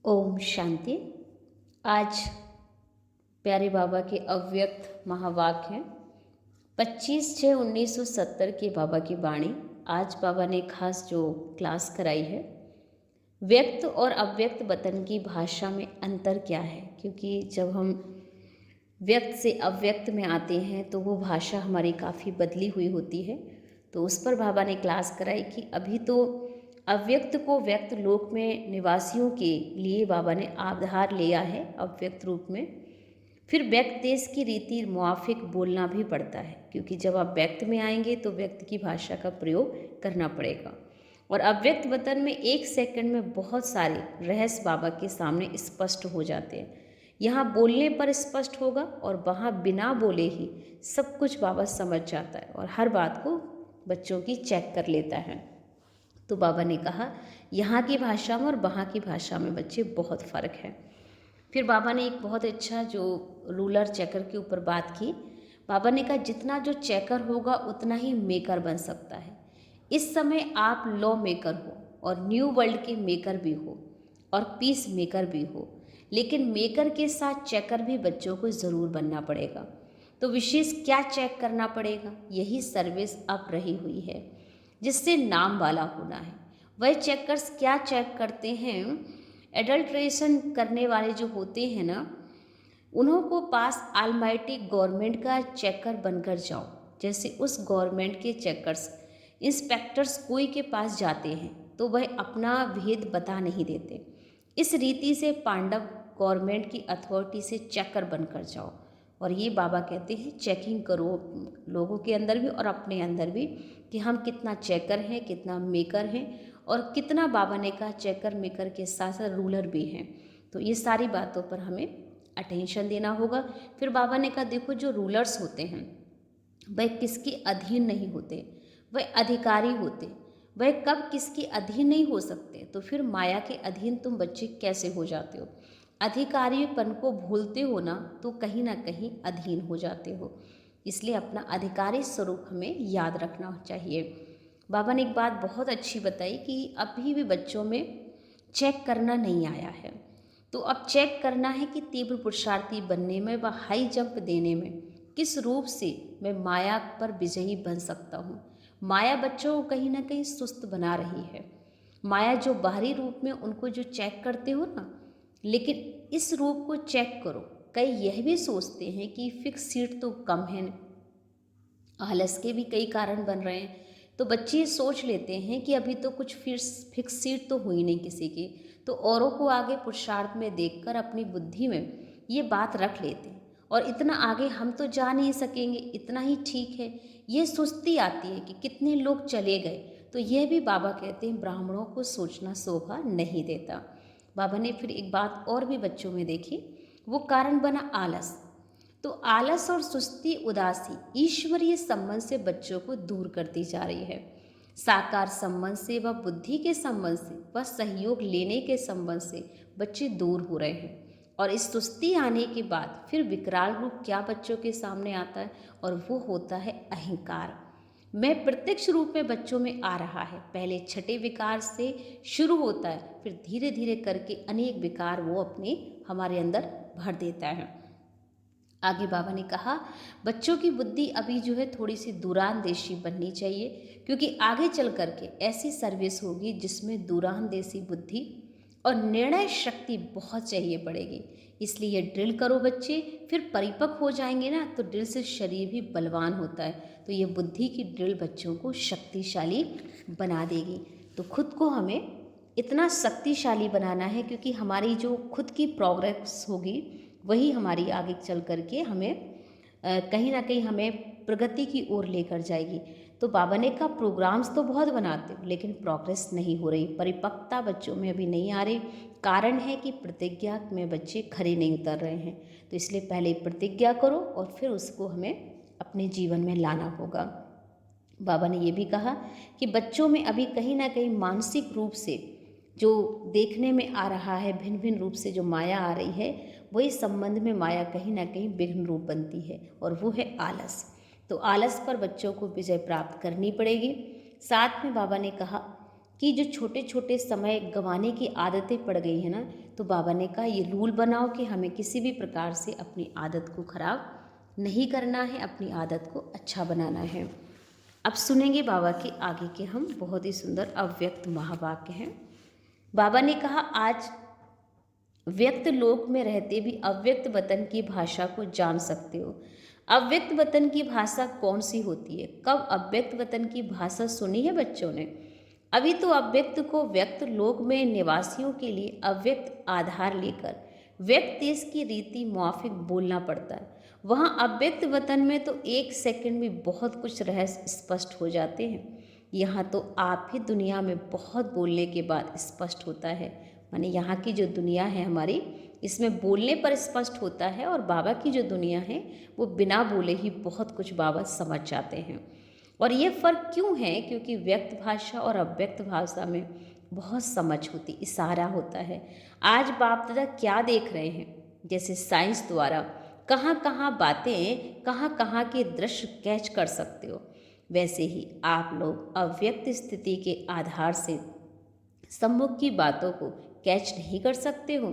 ओम शांति। आज प्यारे बाबा के अव्यक्त महावाक्य हैं। 25/6/1970 की बाबा की वाणी। आज बाबा ने खास जो क्लास कराई है, व्यक्त और अव्यक्त वतन की भाषा में अंतर क्या है। क्योंकि जब हम व्यक्त से अव्यक्त में आते हैं तो वो भाषा हमारी काफ़ी बदली हुई होती है। तो उस पर बाबा ने क्लास कराई कि अभी तो अव्यक्त को व्यक्त लोक में निवासियों के लिए बाबा ने आधार लिया है अव्यक्त रूप में। फिर व्यक्त देश की रीति मुआफिक बोलना भी पड़ता है, क्योंकि जब आप व्यक्त में आएंगे तो व्यक्त की भाषा का प्रयोग करना पड़ेगा। और अव्यक्त वतन में 1 सेकंड में बहुत सारे रहस्य बाबा के सामने स्पष्ट हो जाते हैं। यहाँ बोलने पर स्पष्ट होगा और वहाँ बिना बोले ही सब कुछ बाबा समझ जाता है और हर बात को बच्चों की चेक कर लेता है। तो बाबा ने कहा यहाँ की भाषा में और वहाँ की भाषा में बच्चे बहुत फ़र्क है। फिर बाबा ने एक बहुत अच्छा जो रूलर चेकर के ऊपर बात की। बाबा ने कहा जितना जो चेकर होगा उतना ही मेकर बन सकता है। इस समय आप लॉ मेकर हो और न्यू वर्ल्ड के मेकर भी हो और पीस मेकर भी हो, लेकिन मेकर के साथ चेकर भी बच्चों को ज़रूर बनना पड़ेगा। तो विशेष क्या चेक करना पड़ेगा? यही सर्विस अब रही हुई है जिससे नाम वाला होना है। वह चेकर्स क्या चेक करते हैं? एडल्ट्रेशन करने वाले जो होते हैं ना, उन्हों को पास आलमाइटी गवर्नमेंट का चेकर बनकर जाओ। जैसे उस गवर्नमेंट के चेकर्स इंस्पेक्टर्स कोई के पास जाते हैं तो वह अपना भेद बता नहीं देते। इस रीति से पांडव गवर्नमेंट की अथॉरिटी से चेकर बनकर जाओ। और ये बाबा कहते हैं चेकिंग करो लोगों के अंदर भी और अपने अंदर भी कि हम कितना चेकर हैं, कितना मेकर हैं और कितना बाबा ने कहा चेकर मेकर के साथ साथ रूलर भी हैं। तो ये सारी बातों पर हमें अटेंशन देना होगा। फिर बाबा ने कहा देखो जो रूलर्स होते हैं वह किसके अधीन नहीं होते, वह अधिकारी होते। वह कब किसके अधीन नहीं हो सकते, तो फिर माया के अधीन तुम बच्चे कैसे हो जाते हो? अधिकारीपन को भूलते हो ना तो कहीं ना कहीं अधीन हो जाते हो। इसलिए अपना अधिकारी स्वरूप हमें याद रखना चाहिए। बाबा ने एक बात बहुत अच्छी बताई कि अभी भी बच्चों में चेक करना नहीं आया है। तो अब चेक करना है कि तीव्र पुरुषार्थी बनने में व हाई जंप देने में किस रूप से मैं माया पर विजयी बन सकता हूँ। माया बच्चों को कहीं ना कहीं सुस्त बना रही है। माया जो बाहरी रूप में उनको जो चेक करते हो ना, लेकिन इस रूप को चेक करो। कई यह भी सोचते हैं कि फिक्स सीट तो कम है, आलस के भी कई कारण बन रहे हैं। तो बच्चे सोच लेते हैं कि अभी तो कुछ फिक्स सीट तो हुई नहीं किसी की, तो औरों को आगे पुरुषार्थ में देखकर अपनी बुद्धि में ये बात रख लेते हैं और इतना आगे हम तो जा नहीं सकेंगे, इतना ही ठीक है। ये सुस्ती आती है कि कितने लोग चले गए। तो यह भी बाबा कहते हैं ब्राह्मणों को सोचना शोभा नहीं देता। बाबा ने फिर एक बात और भी बच्चों में देखी, वो कारण बना आलस। तो आलस और सुस्ती उदासी ईश्वरीय संबंध से बच्चों को दूर करती जा रही है। साकार संबंध से व बुद्धि के संबंध से व सहयोग लेने के संबंध से बच्चे दूर हो रहे हैं। और इस सुस्ती आने के बाद फिर विकराल रूप क्या बच्चों के सामने आता है, और वो होता है अहंकार। मैं प्रत्यक्ष रूप में बच्चों में आ रहा है। पहले छठे विकार से शुरू होता है, फिर धीरे धीरे करके अनेक विकार वो अपने हमारे अंदर भर देता है। आगे बाबा ने कहा बच्चों की बुद्धि अभी जो है थोड़ी सी दूरांदेशी बननी चाहिए, क्योंकि आगे चल करके ऐसी सर्विस होगी जिसमें दूरांदेशी बुद्धि और निर्णय शक्ति बहुत चाहिए पड़ेगी। इसलिए ये ड्रिल करो बच्चे, फिर परिपक्व हो जाएंगे ना तो ड्रिल से शरीर भी बलवान होता है। तो ये बुद्धि की ड्रिल बच्चों को शक्तिशाली बना देगी। तो खुद को हमें इतना शक्तिशाली बनाना है, क्योंकि हमारी जो खुद की प्रोग्रेस होगी वही हमारी आगे चल करके हमें कहीं ना कहीं हमें प्रगति की ओर लेकर जाएगी। तो बाबा ने कहा प्रोग्राम्स तो बहुत बनाते हो लेकिन प्रोग्रेस नहीं हो रही, परिपक्वता बच्चों में अभी नहीं आ रही। कारण है कि प्रतिज्ञा में बच्चे खरे नहीं उतर रहे हैं। तो इसलिए पहले प्रतिज्ञा करो और फिर उसको हमें अपने जीवन में लाना होगा। बाबा ने ये भी कहा कि बच्चों में अभी कहीं ना कहीं मानसिक रूप से जो देखने में आ रहा है, भिन्न भिन्न रूप से जो माया आ रही है, वही संबंध में माया कहीं ना कहीं विघ्न रूप बनती है, और वो है आलस। तो आलस पर बच्चों को विजय प्राप्त करनी पड़ेगी। साथ में बाबा ने कहा कि जो छोटे छोटे समय गंवाने की आदतें पड़ गई हैं ना, तो बाबा ने कहा ये रूल बनाओ कि हमें किसी भी प्रकार से अपनी आदत को ख़राब नहीं करना है, अपनी आदत को अच्छा बनाना है। अब सुनेंगे बाबा के आगे के हम बहुत ही सुंदर अव्यक्त महावाक्य हैं। बाबा ने कहा, आज व्यक्त लोक में रहते भी अव्यक्त वतन की भाषा को जान सकते हो। अव्यक्त वतन की भाषा कौन सी होती है? कब अव्यक्त वतन की भाषा सुनी है बच्चों ने? अभी तो अव्यक्त को व्यक्त लोक में निवासियों के लिए अव्यक्त आधार लेकर व्यक्त देश की रीति मुआफिक बोलना पड़ता है। वहाँ अव्यक्त वतन में तो एक सेकंड में बहुत कुछ रहस्य स्पष्ट हो जाते हैं। यहाँ तो आप ही दुनिया में बहुत बोलने के बाद स्पष्ट होता है। माने यहाँ की जो दुनिया है हमारी, इसमें बोलने पर स्पष्ट होता है, और बाबा की जो दुनिया है वो बिना बोले ही बहुत कुछ बाबा समझ जाते हैं। और ये फ़र्क क्यों है? क्योंकि व्यक्त भाषा और अव्यक्त भाषा में बहुत समझ होती, इशारा होता है। आज बाप दादा क्या देख रहे हैं? जैसे साइंस द्वारा कहाँ कहाँ बातें, कहाँ कहाँ के दृश्य कैच कर सकते हो, वैसे ही आप लोग अव्यक्त स्थिति के आधार से सम्मुख की बातों को कैच नहीं कर सकते हो।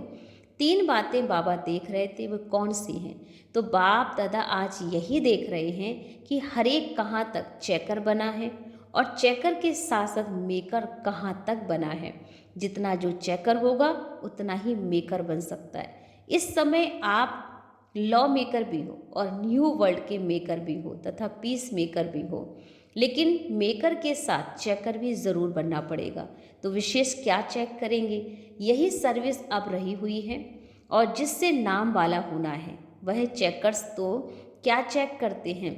3 बातें बाबा देख रहे थे, वो कौन सी हैं? तो बाप दादा आज यही देख रहे हैं कि हर एक कहाँ तक चेकर बना है, और चेकर के साथ साथ मेकर कहाँ तक बना है। जितना जो चेकर होगा उतना ही मेकर बन सकता है। इस समय आप लॉ मेकर भी हो और न्यू वर्ल्ड के मेकर भी हो तथा पीस मेकर भी हो, लेकिन मेकर के साथ चेकर भी ज़रूर बनना पड़ेगा। तो विशेष क्या चेक करेंगे? यही सर्विस अब रही हुई है, और जिससे नाम वाला होना है वह चेकर्स तो क्या चेक करते हैं?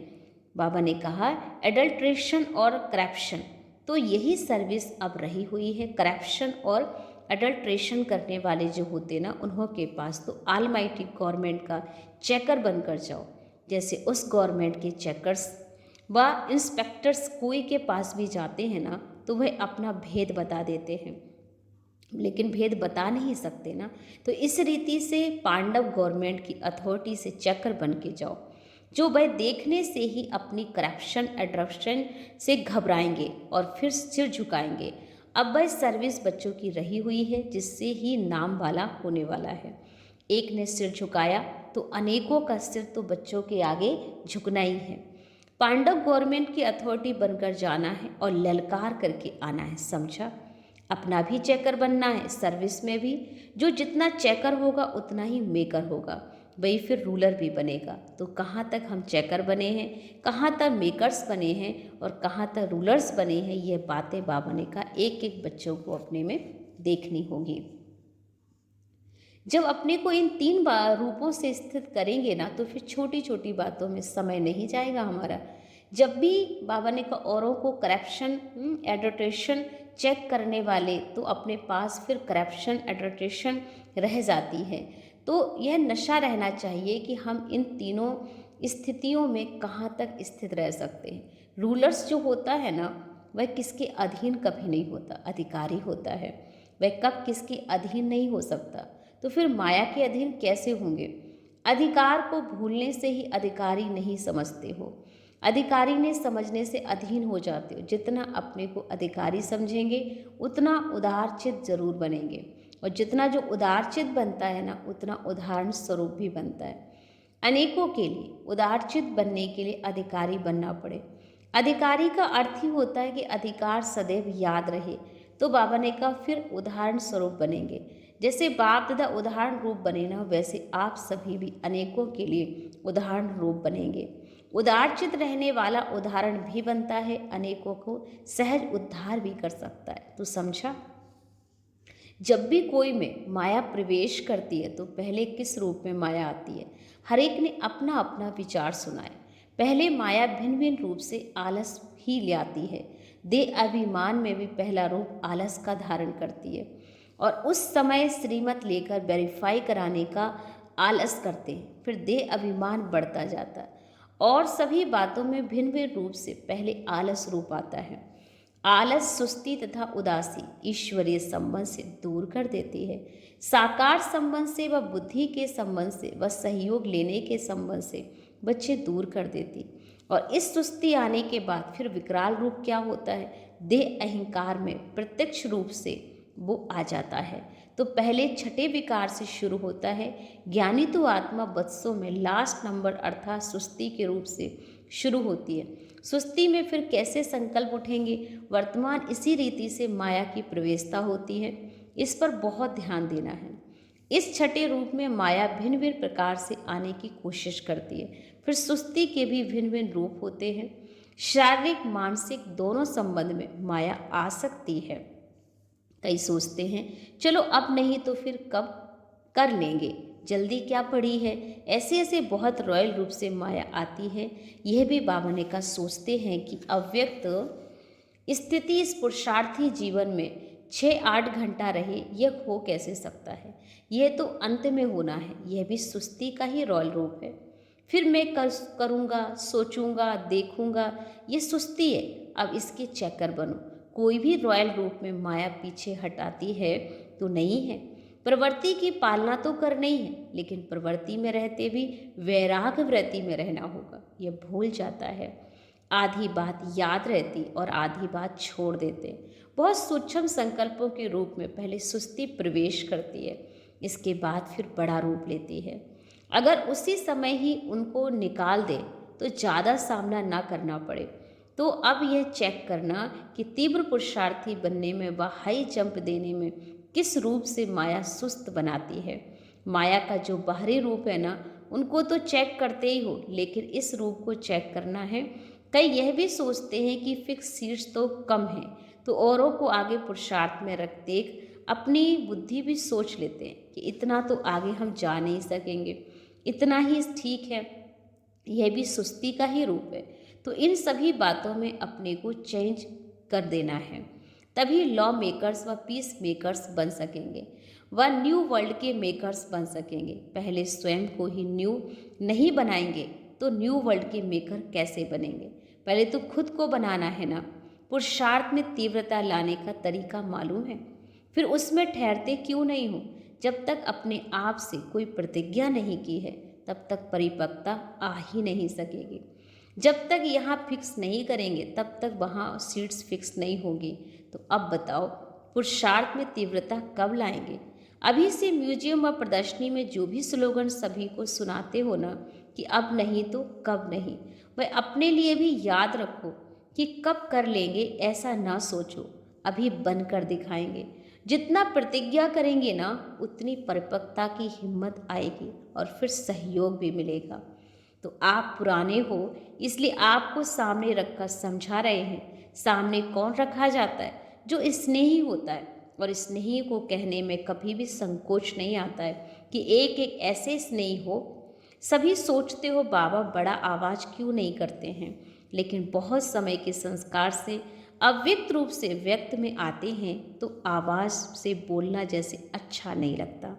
बाबा ने कहा एडल्ट्रेशन और करप्शन, तो यही सर्विस अब रही हुई है। करप्शन और एडल्ट्रेशन करने वाले जो होते ना, उन्हों के पास तो ऑलमाइटी गवर्नमेंट का चेकर बनकर जाओ। जैसे उस गवर्नमेंट के चेकर्स व इंस्पेक्टर्स कोई के पास भी जाते हैं ना, तो वह अपना भेद बता देते हैं, लेकिन भेद बता नहीं सकते ना। तो इस रीति से पांडव गवर्नमेंट की अथॉरिटी से चेकर बन के जाओ, जो वह देखने से ही अपनी करप्शन एड्रप्शन से घबराएंगे और फिर सिर झुकाएंगे। अब वह सर्विस बच्चों की रही हुई है, जिससे ही नाम वाला होने वाला है। एक ने सिर झुकाया तो अनेकों का सिर तो बच्चों के आगे झुकना ही है। पांडव गवर्नमेंट की अथॉरिटी बनकर जाना है और ललकार करके आना है, समझा? अपना भी चेकर बनना है, सर्विस में भी जो जितना चेकर होगा उतना ही मेकर होगा, वही फिर रूलर भी बनेगा। तो कहाँ तक हम चेकर बने हैं, कहाँ तक मेकर्स बने हैं और कहाँ तक रूलर्स बने हैं, ये बातें बाबा ने कहा एक एक बच्चों को अपने में देखनी होगी। जब अपने को इन 3 रूपों से स्थित करेंगे ना, तो फिर छोटी छोटी बातों में समय नहीं जाएगा हमारा। जब भी बाबा ने कहा औरों को करप्शन एडल्ट्रेशन चेक करने वाले, तो अपने पास फिर करप्शन एडल्ट्रेशन रह जाती है। तो यह नशा रहना चाहिए कि हम इन तीनों स्थितियों में कहाँ तक स्थित रह सकते हैं। रूलर्स जो होता है ना, वह किसके अधीन कभी नहीं होता, अधिकारी होता है। वह कब किसके अधीन नहीं हो सकता, तो फिर माया के अधीन कैसे होंगे? अधिकार को भूलने से ही अधिकारी नहीं समझते हो, अधिकारी ने समझने से अधीन हो जाते हो। जितना अपने को अधिकारी समझेंगे उतना उदारचित जरूर बनेंगे, और जितना जो उदारचित बनता है ना, उतना उदाहरण स्वरूप भी बनता है। अनेकों के लिए उदारचित बनने के लिए अधिकारी बनना पड़े। अधिकारी का अर्थ ही होता है कि अधिकार सदैव याद रहे। तो बाबा ने कहा फिर उदाहरण स्वरूप बनेंगे। जैसे बाप दादा उदाहरण रूप बने ना, वैसे आप सभी भी अनेकों के लिए उदाहरण रूप बनेंगे। उदारचित रहने वाला उदाहरण भी बनता है, अनेकों को सहज उद्धार भी कर सकता है। तो समझा? जब भी कोई में माया प्रवेश करती है तो पहले किस रूप में माया आती है? हर एक ने अपना अपना विचार सुनाए। पहले माया भिन्न भिन्न रूप से आलस ही ले आती है। देह अभिमान में भी पहला रूप आलस का धारण करती है, और उस समय श्रीमत लेकर वेरीफाई कराने का आलस करते हैं। फिर देह अभिमान बढ़ता जाता है, और सभी बातों में भिन्न भिन्न रूप से पहले आलस रूप आता है। आलस सुस्ती तथा उदासी ईश्वरीय संबंध से दूर कर देती है। साकार संबंध से व बुद्धि के संबंध से व सहयोग लेने के संबंध से बच्चे दूर कर देती। और इस सुस्ती आने के बाद फिर विकराल रूप क्या होता है? देह अहंकार में प्रत्यक्ष रूप से वो आ जाता है। तो पहले छठे विकार से शुरू होता है। ज्ञानी तो आत्मा वत्सों में लास्ट नंबर अर्थात सुस्ती के रूप से शुरू होती है। सुस्ती में फिर कैसे संकल्प उठेंगे? वर्तमान इसी रीति से माया की प्रवेशता होती है। इस पर बहुत ध्यान देना है। इस छठे रूप में माया भिन्न भिन्न प्रकार से आने की कोशिश करती है। फिर सुस्ती के भी भिन्न भिन्न रूप होते हैं। शारीरिक मानसिक दोनों संबंध में माया आ सकती है। कई सोचते हैं चलो अब नहीं तो फिर कब कर लेंगे, जल्दी क्या पड़ी है। ऐसे ऐसे बहुत रॉयल रूप से माया आती है। यह भी बाबा ने कहा सोचते हैं कि अव्यक्त स्थिति इस पुरुषार्थी जीवन में 6-8 घंटा रहे, यह हो कैसे सकता है? यह तो अंत में होना है। यह भी सुस्ती का ही रॉयल रूप है। फिर मैं करूँगा, सोचूंगा, देखूंगा, ये सुस्ती है। अब इसके चक्कर बनो। कोई भी रॉयल रूप में माया पीछे हटाती है तो नहीं है। प्रवृत्ति की पालना तो करनी ही है, लेकिन प्रवृत्ति में रहते भी वैराग्य वृत्ति में रहना होगा। यह भूल जाता है। आधी बात याद रहती और आधी बात छोड़ देते। बहुत सूक्ष्म संकल्पों के रूप में पहले सुस्ती प्रवेश करती है, इसके बाद फिर बड़ा रूप लेती है। अगर उसी समय ही उनको निकाल दे तो ज़्यादा सामना ना करना पड़े। तो अब यह चेक करना कि तीव्र पुरुषार्थी बनने में व हाई जंप देने में किस रूप से माया सुस्त बनाती है। माया का जो बाहरी रूप है ना, उनको तो चेक करते ही हो, लेकिन इस रूप को चेक करना है। कई यह भी सोचते हैं कि फिक्स सीट्स तो कम है, तो औरों को आगे पुरुषार्थ में रख देख अपनी बुद्धि भी सोच लेते हैं कि इतना तो आगे हम जा नहीं सकेंगे, इतना ही ठीक है। यह भी सुस्ती का ही रूप है। तो इन सभी बातों में अपने को चेंज कर देना है, तभी लॉ मेकर्स व पीस मेकर्स बन सकेंगे, व न्यू वर्ल्ड के मेकर्स बन सकेंगे। पहले स्वयं को ही न्यू नहीं बनाएंगे तो न्यू वर्ल्ड के मेकर कैसे बनेंगे? पहले तो खुद को बनाना है ना। पुरुषार्थ में तीव्रता लाने का तरीका मालूम है, फिर उसमें ठहरते क्यों नहीं हो? जब तक अपने आप से कोई प्रतिज्ञा नहीं की है तब तक परिपक्वता आ ही नहीं सकेगी। जब तक यहाँ फिक्स नहीं करेंगे तब तक वहाँ सीट्स फिक्स नहीं होगी। तो अब बताओ पुरुषार्थ में तीव्रता कब लाएंगे? अभी से म्यूजियम व प्रदर्शनी में जो भी स्लोगन सभी को सुनाते हो ना कि अब नहीं तो कब नहीं, वह अपने लिए भी याद रखो कि कब कर लेंगे ऐसा ना सोचो, अभी बनकर दिखाएंगे। जितना प्रतिज्ञा करेंगे ना उतनी परिपक्वता की हिम्मत आएगी और फिर सहयोग भी मिलेगा। तो आप पुराने हो इसलिए आपको सामने रखकर समझा रहे हैं। सामने कौन रखा जाता है? जो स्नेही होता है, और स्नेही को कहने में कभी भी संकोच नहीं आता है कि एक एक ऐसे स्नेही हो। सभी सोचते हो बाबा बड़ा आवाज़ क्यों नहीं करते हैं, लेकिन बहुत समय के संस्कार से अव्यक्त रूप से व्यक्त में आते हैं तो आवाज़ से बोलना जैसे अच्छा नहीं लगता।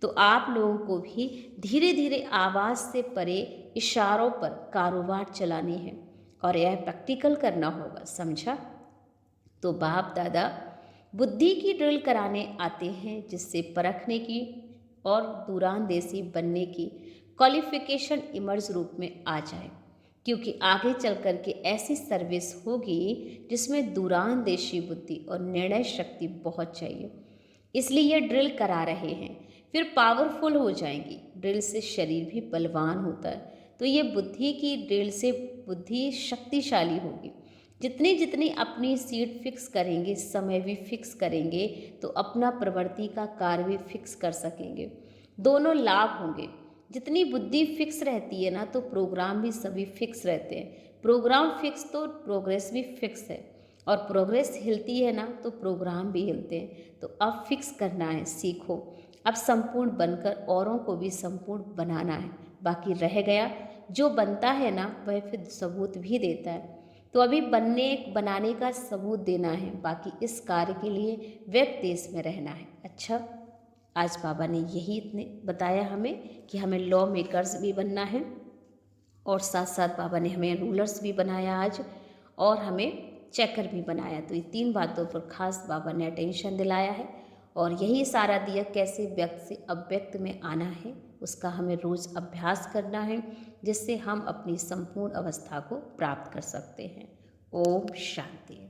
तो आप लोगों को भी धीरे धीरे आवाज़ से परे इशारों पर कारोबार चलानी है और यह प्रैक्टिकल करना होगा, समझा? तो बाप दादा बुद्धि की ड्रिल कराने आते हैं जिससे परखने की और दूरांदेशी बनने की क्वालिफिकेशन इमर्ज रूप में आ जाए, क्योंकि आगे चल कर के ऐसी सर्विस होगी जिसमें दूरांदेशी बुद्धि और निर्णय शक्ति बहुत चाहिए। इसलिए ये ड्रिल करा रहे हैं, फिर पावरफुल हो जाएंगी। ड्रिल से शरीर भी बलवान होता है, तो ये बुद्धि की ड्रिल से बुद्धि शक्तिशाली होगी। जितनी जितनी अपनी सीट फिक्स करेंगे, समय भी फिक्स करेंगे, तो अपना प्रवृत्ति का कार्य भी फिक्स कर सकेंगे। दोनों लाभ होंगे। जितनी बुद्धि फिक्स रहती है ना तो प्रोग्राम भी सभी फिक्स रहते हैं। प्रोग्राम फिक्स तो प्रोग्रेस भी फिक्स है, और प्रोग्रेस हिलती है ना तो प्रोग्राम भी हिलते हैं। तो अब फिक्स करना है, सीखो। अब संपूर्ण बनकर औरों को भी संपूर्ण बनाना है। बाकी रह गया जो बनता है ना वह फिर सबूत भी देता है। तो अभी बनाने का सबूत देना है, बाकी इस कार्य के लिए वेब देश में रहना है। अच्छा, आज बाबा ने यही इतने बताया हमें कि हमें लॉ मेकर्स भी बनना है, और साथ साथ बाबा ने हमें रूलर्स भी बनाया आज, और हमें चेकर भी बनाया। तो ये 3 बातों पर खास बाबा ने अटेंशन दिलाया है, और यही सारा दिया कैसे व्यक्त से अव्यक्त में आना है, उसका हमें रोज़ अभ्यास करना है, जिससे हम अपनी संपूर्ण अवस्था को प्राप्त कर सकते हैं। ओम शांति।